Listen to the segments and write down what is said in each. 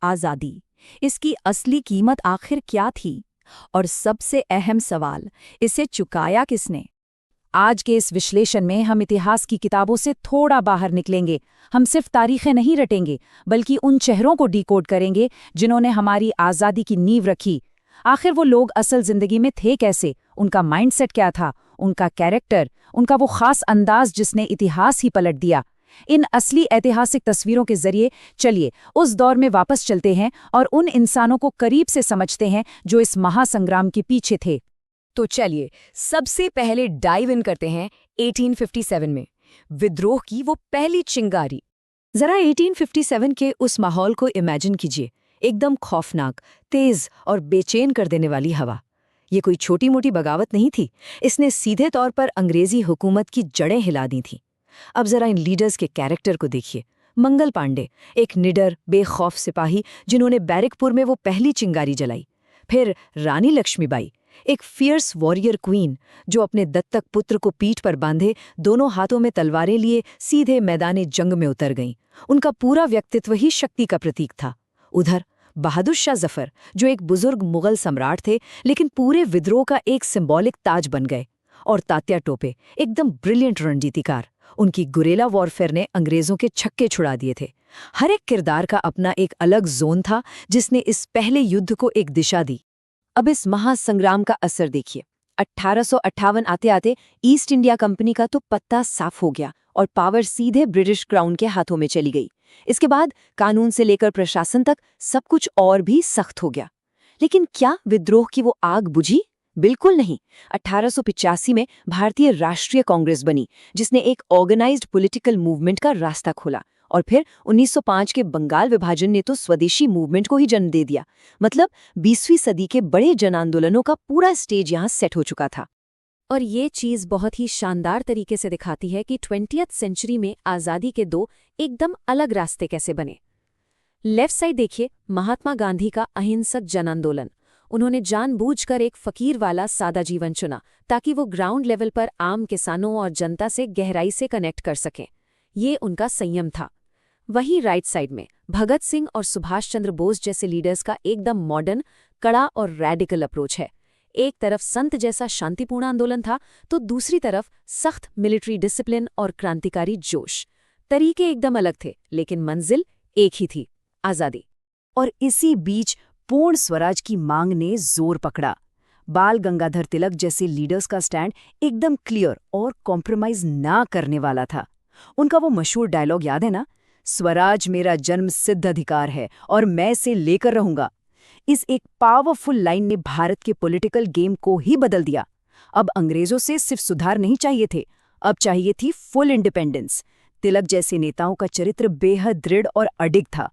आज़ादी, इसकी असली कीमत आखिर क्या थी? और सबसे अहम सवाल, इसे चुकाया किसने? आज के इस विश्लेषण में हम इतिहास की किताबों से थोड़ा बाहर निकलेंगे। हम सिर्फ तारीखें नहीं रटेंगे, बल्कि उन चेहरों को डिकोड करेंगे जिन्होंने हमारी आज़ादी की नींव रखी। आखिर वो लोग असल जिंदगी में थे कैसे, उनका माइंडसेट क्या था, उनका कैरेक्टर, उनका वो खास अंदाज जिसने इतिहास ही पलट दिया। इन असली ऐतिहासिक तस्वीरों के जरिए चलिए उस दौर में वापस चलते हैं और उन इंसानों को करीब से समझते हैं जो इस महासंग्राम के पीछे थे। तो चलिए सबसे पहले डाइव इन करते हैं 1857 में, विद्रोह की वो पहली चिंगारी। जरा 1857 के उस माहौल को इमेजिन कीजिए, एकदम खौफनाक, तेज और बेचैन कर देने वाली हवा। ये कोई छोटी मोटी बगावत नहीं थी, इसने सीधे तौर पर अंग्रेजी हुकूमत की जड़ें हिला दी थीं। अब जरा इन लीडर्स के कैरेक्टर को देखिए। मंगल पांडे, एक निडर बेखौफ सिपाही जिन्होंने बैरकपुर में वो पहली चिंगारी जलाई। फिर रानी लक्ष्मीबाई, एक फियर्स वॉरियर क्वीन जो अपने दत्तक पुत्र को पीठ पर बांधे दोनों हाथों में तलवारें लिए सीधे मैदाने जंग में उतर गईं। उनका पूरा व्यक्तित्व ही शक्ति का प्रतीक था। उधर बहादुर शाह जफर, जो एक बुजुर्ग मुगल सम्राट थे लेकिन पूरे विद्रोह का एक सिंबॉलिक ताज बन गए। और तात्या टोपे, एकदम ब्रिलियंट रणनीतिकार, उनकी गुरेला वॉरफेयर ने अंग्रेजों के छक्के छुड़ा दिए थे। हर एक किरदार का अपना एक अलग जोन था जिसने इस पहले युद्ध को एक दिशा दी। अब इस महासंग्राम का असर देखिए। 1858 आते आते ईस्ट इंडिया कंपनी का तो पत्ता साफ हो गया और पावर सीधे ब्रिटिश क्राउन के हाथों में चली गई। इसके बाद कानून से लेकर प्रशासन तक सब कुछ और भी सख्त हो गया। लेकिन क्या विद्रोह की वो आग बुझी? बिल्कुल नहीं। 1885 में भारतीय राष्ट्रीय कांग्रेस बनी, जिसने एक ऑर्गेनाइज्ड पॉलिटिकल मूवमेंट का रास्ता खोला। और फिर 1905 के बंगाल विभाजन ने तो स्वदेशी मूवमेंट को ही जन्म दे दिया। मतलब 20वीं सदी के बड़े जन आंदोलनों का पूरा स्टेज यहाँ सेट हो चुका था। और ये चीज़ बहुत ही शानदार तरीके से दिखाती है कि 20वीं सेंचुरी में आज़ादी के दो एकदम अलग रास्ते कैसे बने। लेफ्ट साइड देखिए, महात्मा गांधी का अहिंसक जन आंदोलन। उन्होंने जानबूझकर एक फकीर वाला सादा जीवन चुना ताकि वो ग्राउंड लेवल पर आम किसानों और जनता से गहराई से कनेक्ट कर सकें। ये उनका संयम था। वहीं राइट साइड में भगत सिंह और सुभाष चंद्र बोस जैसे लीडर्स का एकदम मॉडर्न, कड़ा और रैडिकल अप्रोच है। एक तरफ संत जैसा शांतिपूर्ण आंदोलन था, तो दूसरी तरफ सख्त मिलिट्री डिसिप्लिन और क्रांतिकारी जोश। तरीके एकदम अलग थे, लेकिन मंजिल एक ही थी, आज़ादी। और इसी बीच पूर्ण स्वराज की मांग ने जोर पकड़ा। बाल गंगाधर तिलक जैसे लीडर्स का स्टैंड एकदम क्लियर और कॉम्प्रोमाइज ना करने वाला था। उनका वो मशहूर डायलॉग याद है ना, स्वराज मेरा जन्म सिद्ध अधिकार है और मैं इसे लेकर रहूंगा। इस एक पावरफुल लाइन ने भारत के पॉलिटिकल गेम को ही बदल दिया। अब अंग्रेजों से सिर्फ सुधार नहीं चाहिए थे, अब चाहिए थी फुल इंडिपेंडेंस। तिलक जैसे नेताओं का चरित्र बेहद दृढ़ और अडिग था।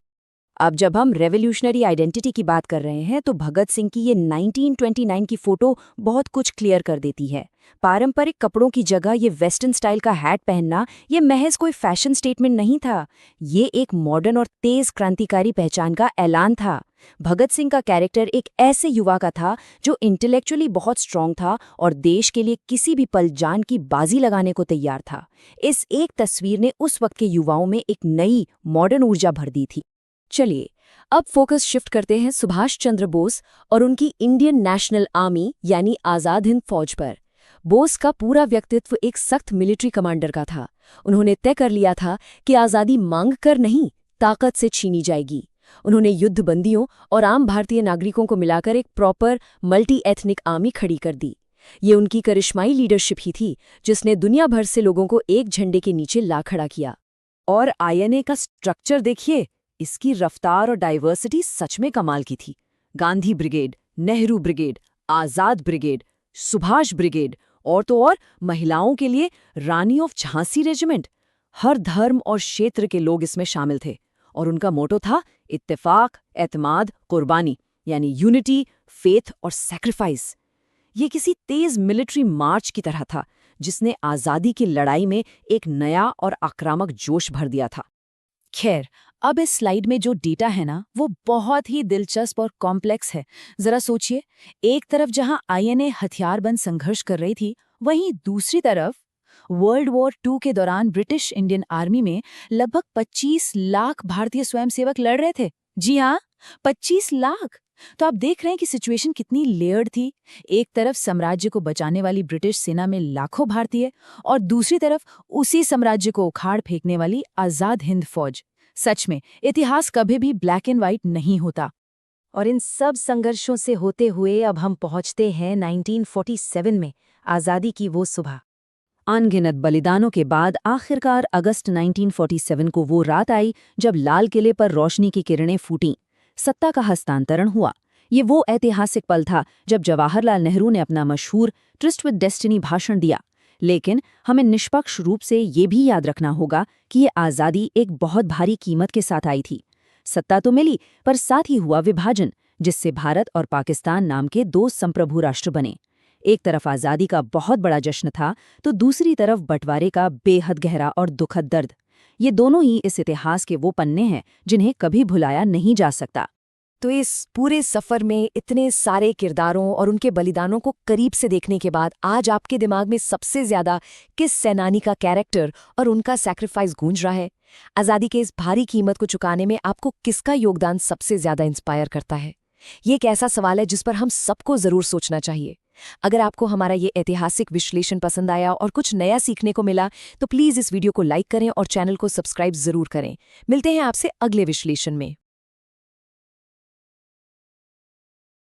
अब जब हम रेवोल्यूशनरी आइडेंटिटी की बात कर रहे हैं तो भगत सिंह की ये 1929 की फोटो बहुत कुछ क्लियर कर देती है। पारंपरिक कपड़ों की जगह ये वेस्टर्न स्टाइल का हैट पहनना ये महज कोई फैशन स्टेटमेंट नहीं था, ये एक मॉडर्न और तेज क्रांतिकारी पहचान का ऐलान था। भगत सिंह का कैरेक्टर एक ऐसे युवा का था जो इंटेलेक्चुअली बहुत स्ट्रांग था और देश के लिए किसी भी पल जान की बाजी लगाने को तैयार था। इस एक तस्वीर ने उस वक्त के युवाओं में एक नई मॉडर्न ऊर्जा भर दी थी। चलिए अब फोकस शिफ्ट करते हैं सुभाष चंद्र बोस और उनकी इंडियन नेशनल आर्मी यानी आज़ाद हिंद फौज पर। बोस का पूरा व्यक्तित्व एक सख्त मिलिट्री कमांडर का था। उन्होंने तय कर लिया था कि आज़ादी मांग कर नहीं, ताकत से छीनी जाएगी। उन्होंने युद्धबंदियों और आम भारतीय नागरिकों को मिलाकर एक प्रॉपर मल्टी एथनिक आर्मी खड़ी कर दी। ये उनकी करिश्माई लीडरशिप ही थी जिसने दुनिया भर से लोगों को एक झंडे के नीचे ला खड़ा किया। और आईएनए का स्ट्रक्चर देखिए, इसकी रफ्तार और डाइवर्सिटी सच में कमाल की थी। गांधी ब्रिगेड, नेहरू ब्रिगेड, आज़ाद ब्रिगेड, सुभाष ब्रिगेड और तो और महिलाओं के लिए रानी ऑफ झांसी रेजिमेंट। हर धर्म और क्षेत्र के लोग इसमें शामिल थे और उनका मोटो था इत्तेफाक, एतमाद, कुर्बानी, यानी यूनिटी, फेथ और सैक्रिफाइस। ये किसी तेज मिलिट्री मार्च की तरह था जिसने आज़ादी की लड़ाई में एक नया और आक्रामक जोश भर दिया था। खैर, अब इस स्लाइड में जो डेटा है ना, वो बहुत ही दिलचस्प और कॉम्प्लेक्स है। जरा सोचिए, एक तरफ जहां आईएनए हथियारबंद संघर्ष कर रही थी, वहीं दूसरी तरफ वर्ल्ड वॉर 2 के दौरान ब्रिटिश इंडियन आर्मी में लगभग 25 लाख भारतीय स्वयंसेवक लड़ रहे थे। जी हाँ, 25 लाख। तो आप देख रहे हैं कि सिचुएशन कितनी लेयर्ड थी। एक तरफ साम्राज्य को बचाने वाली ब्रिटिश सेना में लाखों भारतीय और दूसरी तरफ उसी साम्राज्य को उखाड़ फेंकने वाली आजाद हिंद फौज। सच में इतिहास कभी भी ब्लैक एंड व्हाइट नहीं होता। और इन सब संघर्षों से होते हुए अब हम पहुंचते हैं 1947 में, आज़ादी की वो सुबह। अनगिनत बलिदानों के बाद आखिरकार अगस्त 1947 को वो रात आई जब लाल किले पर रोशनी की किरणें फूटीं, सत्ता का हस्तांतरण हुआ। ये वो ऐतिहासिक पल था जब जवाहरलाल नेहरू ने अपना मशहूर ट्रिस्ट विद डेस्टिनी भाषण दिया। लेकिन हमें निष्पक्ष रूप से ये भी याद रखना होगा कि ये आज़ादी एक बहुत भारी कीमत के साथ आई थी। सत्ता तो मिली, पर साथ ही हुआ विभाजन, जिससे भारत और पाकिस्तान नाम के दो संप्रभु राष्ट्र बने। एक तरफ आज़ादी का बहुत बड़ा जश्न था, तो दूसरी तरफ बंटवारे का बेहद गहरा और दुखद दर्द। ये दोनों ही इस इतिहास के वो पन्ने हैं जिन्हें कभी भुलाया नहीं जा सकता। तो इस पूरे सफ़र में इतने सारे किरदारों और उनके बलिदानों को करीब से देखने के बाद आज आपके दिमाग में सबसे ज़्यादा किस सेनानी का कैरेक्टर और उनका सैक्रिफाइस गूंज रहा है? आज़ादी के इस भारी कीमत को चुकाने में आपको किसका योगदान सबसे ज़्यादा इंस्पायर करता है? ये एक ऐसा सवाल है जिस पर हम सबको ज़रूर सोचना चाहिए। अगर आपको हमारा ये ऐतिहासिक विश्लेषण पसंद आया और कुछ नया सीखने को मिला, तो प्लीज़ इस वीडियो को लाइक करें और चैनल को सब्सक्राइब ज़रूर करें। मिलते हैं आपसे अगले विश्लेषण में।